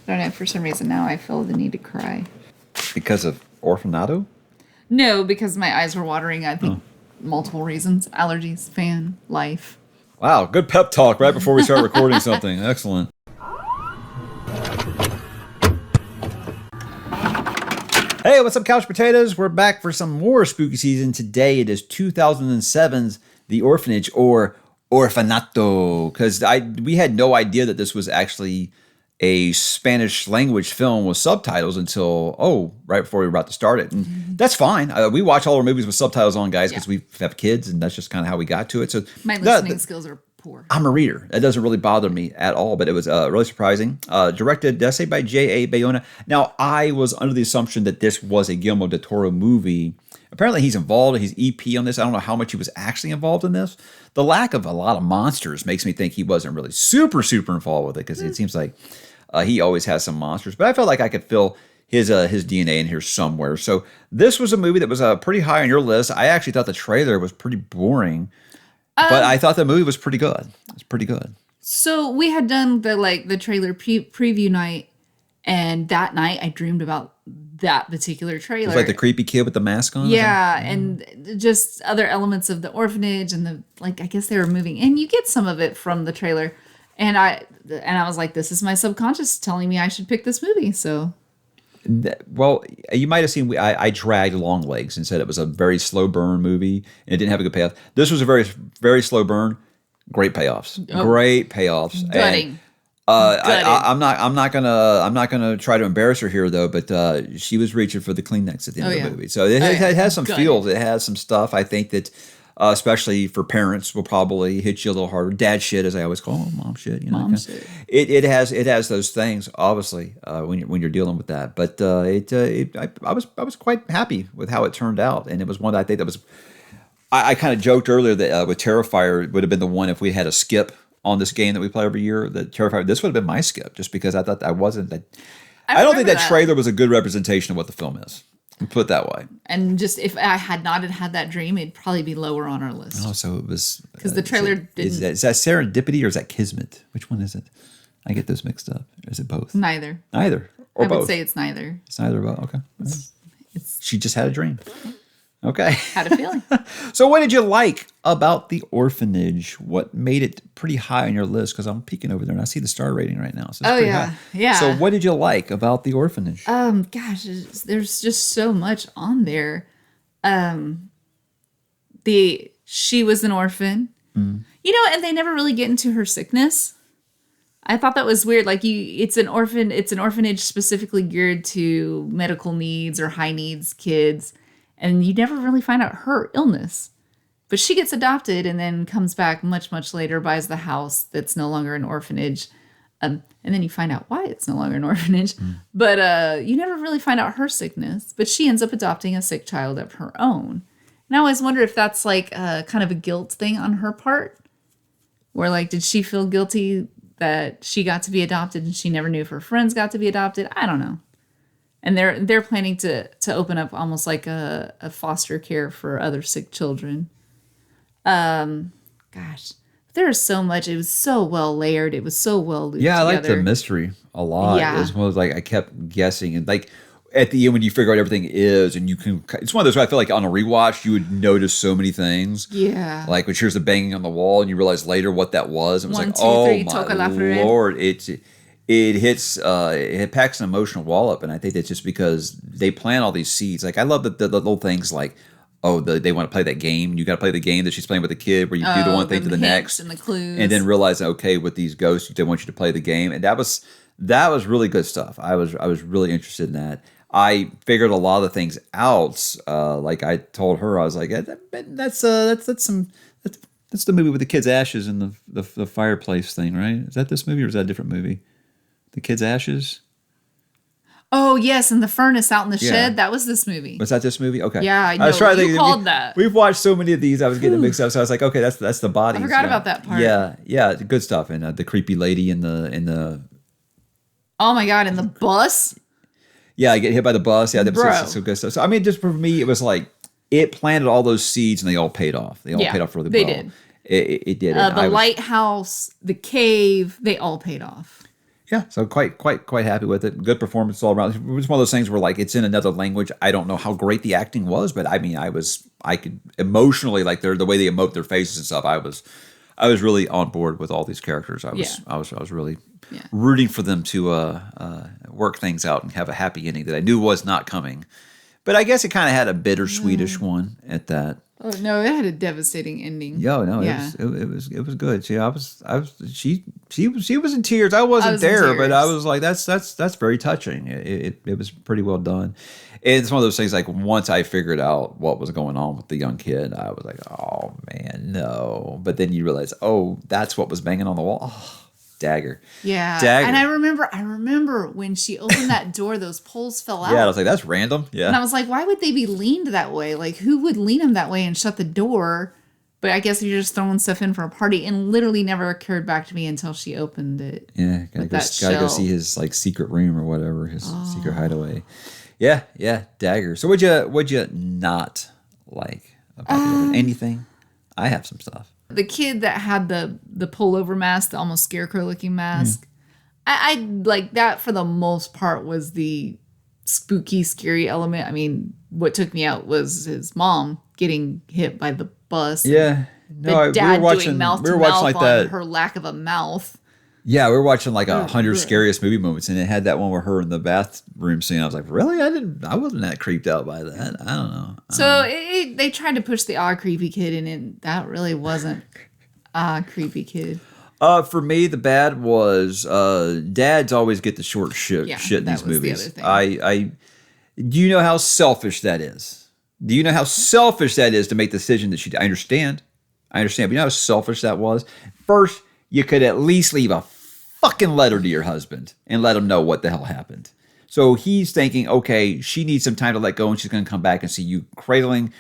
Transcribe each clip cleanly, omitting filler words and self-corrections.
I don't know. For some reason now I feel the need to cry. Because of Orfanato? No, because my eyes were watering. I think multiple reasons: allergies, fan, life. Wow, good pep talk right before we start recording something. Excellent. Hey, what's up, Couch Potatoes? We're back for some more spooky season. Today it is 2007's The Orphanage, or Orfanato, because we had no idea that this was actually a Spanish language film with subtitles until, right before we were about to start it. And that's fine. We watch all our movies with subtitles on, guys, because we have kids, and that's just kind of how we got to it. So my listening skills are poor. I'm a reader. That doesn't really bother me at all, but it was really surprising. Directed, did I say, by JA Bayona? Now, I was under the assumption that this was a Guillermo del Toro movie. Apparently, he's involved. He's EP on this. I don't know how much he was actually involved in this. The lack of a lot of monsters makes me think he wasn't really super involved with it, because it seems like he always has some monsters. But I felt like I could feel his DNA in here somewhere. So this was a movie that was pretty high on your list. I actually thought the trailer was pretty boring. But I thought the movie was pretty good. It's pretty good. So we had done the trailer preview night, and that night I dreamed about that particular trailer. It was like the creepy kid with the mask on? Yeah, and just other elements of the orphanage, and I guess they were moving. And you get some of it from the trailer. And I was like, this is my subconscious telling me I should pick this movie, so... Well, you might have seen I dragged Long Legs and said it was a very slow burn movie and it didn't have a good payoff. This was a very, very slow burn. Great payoffs. Great payoffs. Gutting. I'm not gonna try to embarrass her here though, but she was reaching for the Kleenex at the end of the movie. So it has some feels. It has some stuff. I think that especially for parents will probably hit you a little harder. Dad shit, as I always call them, mom shit. You know, mom shit. It has those things, obviously, when you're dealing with that. But I was quite happy with how it turned out, and it was one that I think that was. I kind of joked earlier that with Terrifier it would have been the one if we had a skip on this game that we play every year. That Terrifier, this would have been my skip, just because I thought I wasn't that. I don't think that trailer was a good representation of what the film is. Put it that way. And just if I had not had that dream, it'd probably be lower on our list. Oh, so it was... Because the trailer didn't... Is that serendipity or is that kismet? Which one is it? I get those mixed up. Is it both? Neither. Neither? Or both? I would say it's neither. It's neither of both. Okay. She just had a dream. Okay. Had a feeling. So what did you like about The Orphanage? What made it pretty high on your list? Because I'm peeking over there and I see the star rating right now. So it's pretty high. Yeah. So what did you like about The Orphanage? Gosh, there's just so much on there. She was an orphan. You know, and they never really get into her sickness. I thought that was weird. It's an orphanage specifically geared to medical needs or high needs kids. And you never really find out her illness. But she gets adopted and then comes back much, much later, buys the house that's no longer an orphanage. And then you find out why it's no longer an orphanage. But you never really find out her sickness. But she ends up adopting a sick child of her own. And I always wonder if that's kind of a guilt thing on her part. Where did she feel guilty that she got to be adopted and she never knew if her friends got to be adopted? I don't know. And they're planning to open up almost like a foster care for other sick children. Gosh, there is so much. It was so well layered. It was so well looped together. I liked the mystery a lot. Yeah. It was one of those, I kept guessing, and at the end when you figure out everything is, and you can. It's one of those where I feel like on a rewatch you would notice so many things. Yeah. When she hears the banging on the wall and you realize later what that was. It was 1, 2, 3, oh my Lord! It packs an emotional wallop, and I think that's just because they plant all these seeds. I love the little things they want to play that game. You got to play the game that she's playing with the kid, where you do the one thing to the next, and the clues, and then realize with these ghosts, they want you to play the game, and that was really good stuff. I was really interested in that. I figured a lot of the things out. I told her, I was like, that's the movie with the kid's ashes in the fireplace thing, right? Is that this movie or is that a different movie? The Kid's Ashes? Oh, yes, and the furnace out in the shed. That was this movie. Was that this movie? Okay. Yeah, I know. I was trying to think, called that. We've watched so many of these, I was getting mixed up. So I was like, okay, that's the bodies. I forgot about that part. Yeah, good stuff. And the creepy lady in the... Oh, my God, in the bus? Yeah, I get hit by the bus. Yeah, that Bro. was so good stuff. So, just for me, it was it planted all those seeds and they all paid off. They all paid off really well. They did. It did. The lighthouse, the cave, they all paid off. Yeah, so quite happy with it. Good performance all around. It was one of those things where like it's in another language. I don't know how great the acting was, but I mean, I could emotionally like the way they emote their faces and stuff. I was really on board with all these characters. I was really rooting for them to work things out and have a happy ending that I knew was not coming. But I guess it kind of had a bittersweetish one at that. Oh no, it had a devastating ending. Yo, no, it was good. She was in tears. I wasn't there, but I was like, that's very touching. It was pretty well done. It's one of those things like once I figured out what was going on with the young kid, I was like, oh man, no. But then you realize, oh, that's what was banging on the wall. Oh, dagger. Yeah. Dagger. And I remember when she opened that door, those poles fell out. Yeah, I was like, that's random. Yeah. And I was like, why would they be leaned that way? Like, who would lean them that way and shut the door? But I guess you're just throwing stuff in for a party, and literally never occurred back to me until she opened it. Yeah, gotta go see his like secret room or whatever, his secret hideaway. Yeah, dagger. So what'd you not like about anything? I have some stuff. The kid that had the pullover mask, the almost scarecrow looking mask, I like that for the most part was the spooky, scary element. I mean, what took me out was his mom getting hit by the bus. Yeah, no, the dad we were watching, doing mouth to watching mouth like on that. her lack of a mouth. Yeah, we were watching like 100 scariest movie moments, and it had that one with her in the bathroom scene. I was like, really? I wasn't that creeped out by that. I don't know. So they tried to push the creepy kid, and that really wasn't creepy kid. For me, the bad was dads always get the short shit in these movies. The other thing. Do you know how selfish that is? Do you know how selfish that is to make the decision that I understand, but you know how selfish that was? First, you could at least leave a fucking letter to your husband and let him know what the hell happened. So he's thinking, okay, she needs some time to let go, and she's going to come back and see you cradling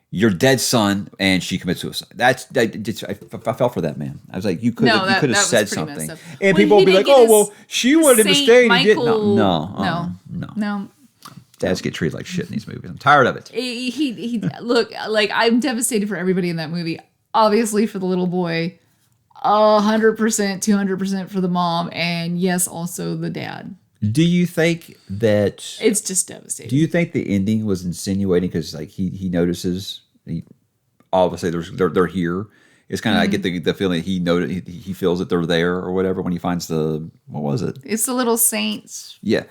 your dead son, and she commits suicide. I felt for that man. I was like, you could have said something, and people would be like, oh well, she wanted him to stay, and he didn't. No. Dads get treated like shit in these movies. I'm tired of it. He look, like, I'm devastated for everybody in that movie. Obviously for the little boy, 100%, 200% for the mom, and yes, also the dad. Do you think that it's just devastating? Do you think the ending was insinuating because like he notices obviously they're here? It's kind of I get the feeling he feels that they're there or whatever when he finds what was it? It's the little saints. Yeah.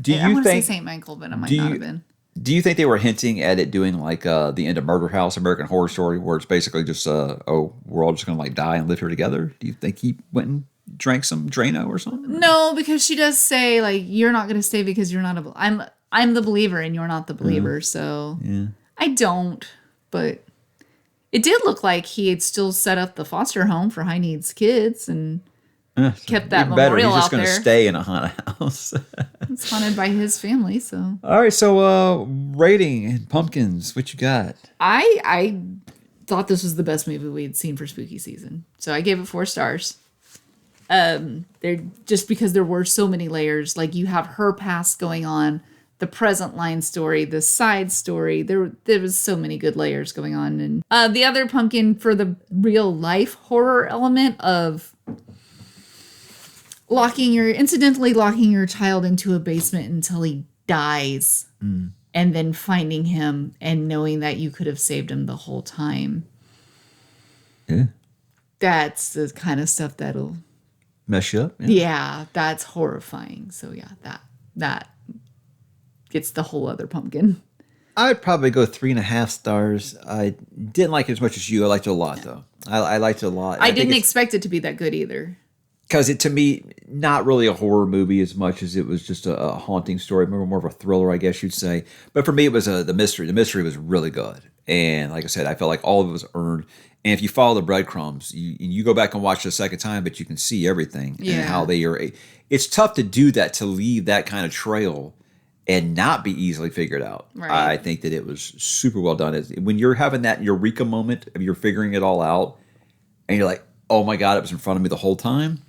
I want to say Saint Michael, but it might not have been. Do you think they were hinting at it doing like the end of Murder House, American Horror Story, where it's basically just we're all just gonna like die and live here together? Do you think he went and drank some Drano or something? No, because she does say like you're not gonna stay because you're not I'm the believer and you're not the believer. So I don't, but it did look like he had still set up the foster home for high needs kids and kept that memorial He's just out going to there. stay in a haunted house. It's haunted by his family. So all right, so rating Pumpkins, what you got? I thought this was the best movie we had seen for spooky season, so I gave it 4 stars. They're just because there were so many layers. Like you have her past going on, the present line story, the side story. There was so many good layers going on, and the other pumpkin for the real life horror element of incidentally locking your child into a basement until he dies, and then finding him and knowing that you could have saved him the whole time. Yeah, that's the kind of stuff that'll mess you up. Yeah, that's horrifying. So yeah, that gets the whole other pumpkin. I'd probably go 3.5 stars. I didn't like it as much as you. I liked it a lot, though. I liked it a lot. I didn't expect it to be that good either. Because to me, not really a horror movie as much as it was just a haunting story, more of a thriller, I guess you'd say. But for me, it was the mystery. The mystery was really good. And like I said, I felt like all of it was earned. And if you follow the breadcrumbs, you go back and watch it a second time, but you can see everything and how they are. It's tough to do that, to leave that kind of trail and not be easily figured out. Right. I think that it was super well done. When you're having that eureka moment of you're figuring it all out and you're like, oh my God, it was in front of me the whole time.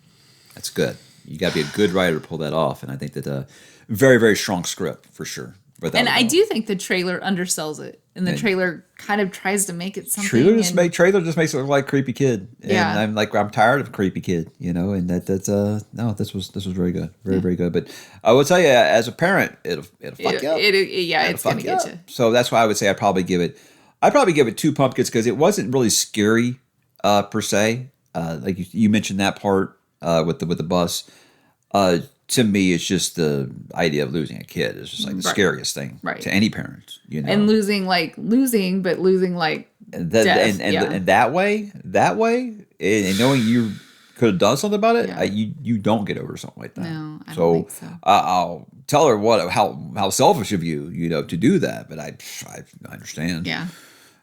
That's good. You got to be a good writer to pull that off. And I think that very, very strong script for sure. And I do think the trailer undersells it. And the trailer kind of tries to make it something. Trailer just makes it look like a creepy kid. And Yeah. I'm tired of a creepy kid, and this was very good. Very good. But I would tell you, as a parent, it'll fuck you up. It's going to get you. So that's why I would say I'd probably give it 2 pumpkins, because it wasn't really scary per se. Like you mentioned that part with the bus. To me, it's just the idea of losing a kid is just like the scariest thing to any parent, And losing like death. And that way, and knowing you could have done something about it, you don't get over something like that. No, I don't think so. I'll tell her how selfish of you, to do that. But I understand. Yeah.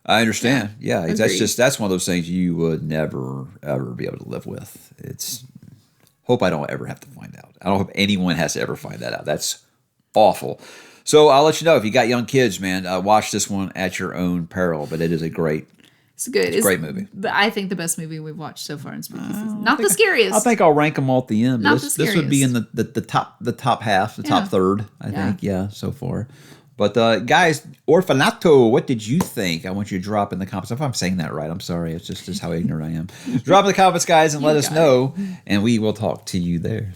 I understand. Yeah, Agreed. that's one of those things you would never ever be able to live with. Hope I don't ever have to find out. I don't hope anyone has to ever find that out. That's awful. So I'll let you know, if you got young kids, man, watch this one at your own peril. But it is a great great movie. I think the best movie we've watched so far in spooky season. Not the scariest. I think I'll rank them all at the end. Not This the would be in scariest. the top half, the top third, I think. Yeah, so far. But guys, Orfanato, what did you think? I want you to drop in the comments. If I'm saying that right, I'm sorry. It's just how ignorant I am. Drop in the comments, guys, and let us know, and we will talk to you there.